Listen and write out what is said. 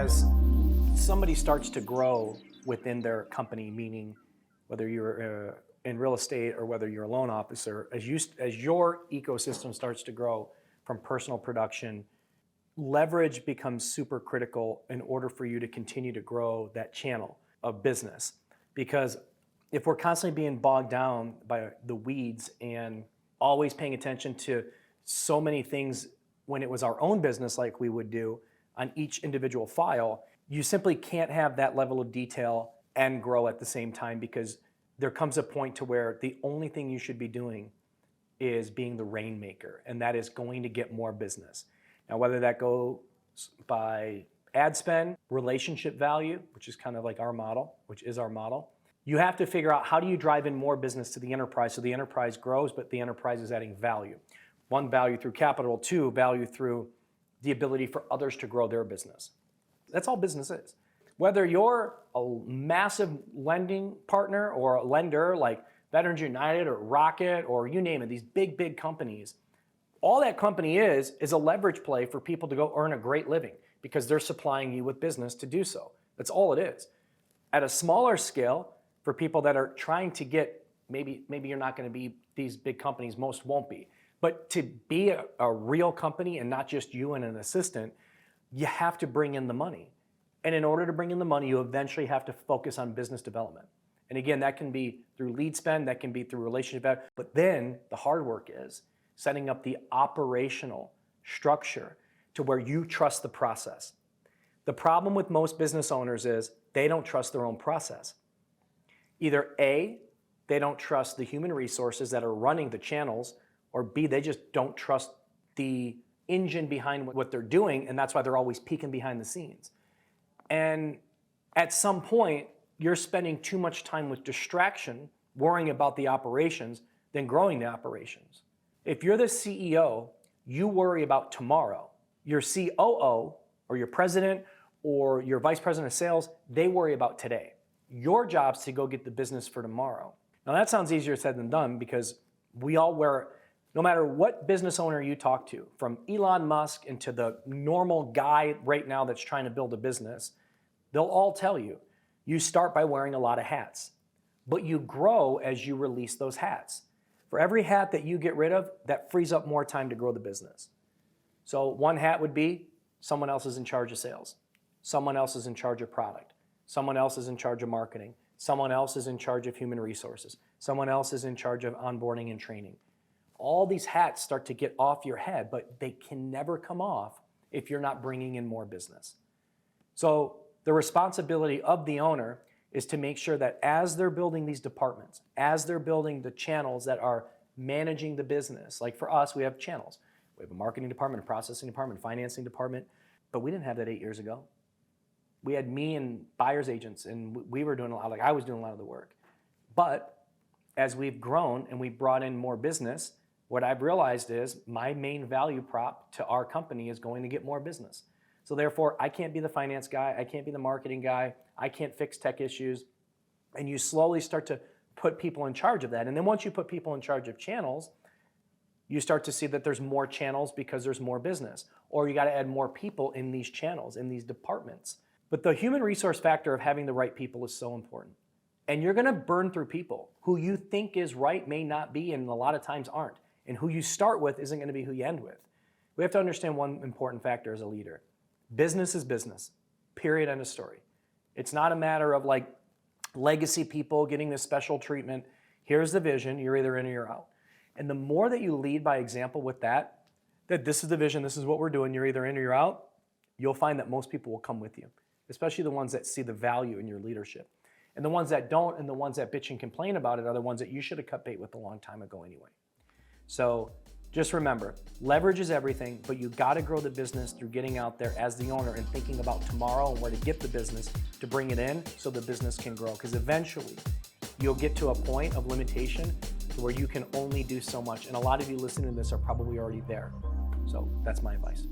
as somebody starts to grow within their company, meaning whether you're in real estate or whether you're a loan officer, as your ecosystem starts to grow from personal production, leverage becomes super critical in order for you to continue to grow that channel of business. Because if we're constantly being bogged down by the weeds and always paying attention to so many things when it was our own business like we would do on each individual file, you simply can't have that level of detail and grow at the same time, because there comes a point to where the only thing you should be doing is being the rainmaker, and that is going to get more business. Now, whether that goes by ad spend, relationship value, which is kind of like our model, which is our model, you have to figure out how do you drive in more business to the enterprise so the enterprise grows, but the enterprise is adding value. One, value through capital. Two, value through the ability for others to grow their business. That's all business is. Whether you're a massive lending partner or a lender like Veterans United or Rocket or you name it, these big, big companies, all that company is a leverage play for people to go earn a great living because they're supplying you with business to do so. That's all it is. At a smaller scale, for people that are trying to get, maybe you're not going to be these big companies, most won't be, but to be a real company and not just you and an assistant, you have to bring in the money. And in order to bring in the money, you eventually have to focus on business development. And again, that can be through lead spend, that can be through relationship, but then the hard work is setting up the operational structure to where you trust the process. The problem with most business owners is they don't trust their own process. Either A, they don't trust the human resources that are running the channels, or B, they just don't trust the engine behind what they're doing, and that's why they're always peeking behind the scenes. And at some point, you're spending too much time with distraction, worrying about the operations, than growing the operations. If you're the CEO, you worry about tomorrow. Your COO, or your president, or your vice president of sales, they worry about today. Your job's to go get the business for tomorrow. Now that sounds easier said than done, because we all wear, no matter what business owner you talk to, from Elon Musk into the normal guy right now that's trying to build a business, they'll all tell you, you start by wearing a lot of hats, but you grow as you release those hats. For every hat that you get rid of, that frees up more time to grow the business. So one hat would be someone else is in charge of sales. Someone else is in charge of product. Someone else is in charge of marketing. Someone else is in charge of human resources. Someone else is in charge of onboarding and training. All these hats start to get off your head, but they can never come off if you're not bringing in more business. So the responsibility of the owner is to make sure that as they're building these departments, as they're building the channels that are managing the business, like for us, we have channels. We have a marketing department, a processing department, a financing department, but we didn't have that 8 years ago. We had me and buyer's agents, and we were doing a lot, like I was doing a lot of the work. But as we've grown and we've brought in more business, what I've realized is my main value prop to our company is going to get more business. So therefore, I can't be the finance guy, I can't be the marketing guy, I can't fix tech issues. And you slowly start to put people in charge of that. And then once you put people in charge of channels, you start to see that there's more channels because there's more business. Or you got to add more people in these channels, in these departments. But the human resource factor of having the right people is so important. And you're going to burn through people who you think is right may not be, and a lot of times aren't. And who you start with isn't going to be who you end with. We have to understand one important factor as a leader. Business is business, period, end of story. It's not a matter of like legacy people getting this special treatment. Here's the vision, you're either in or you're out. And the more that you lead by example with that this is the vision, this is what we're doing, you're either in or you're out, you'll find that most people will come with you, especially the ones that see the value in your leadership. And the ones that don't and the ones that bitch and complain about it are the ones that you should have cut bait with a long time ago anyway. So just remember, leverage is everything, but you got to grow the business through getting out there as the owner and thinking about tomorrow and where to get the business to bring it in so the business can grow. Because eventually you'll get to a point of limitation where you can only do so much. And a lot of you listening to this are probably already there. So that's my advice.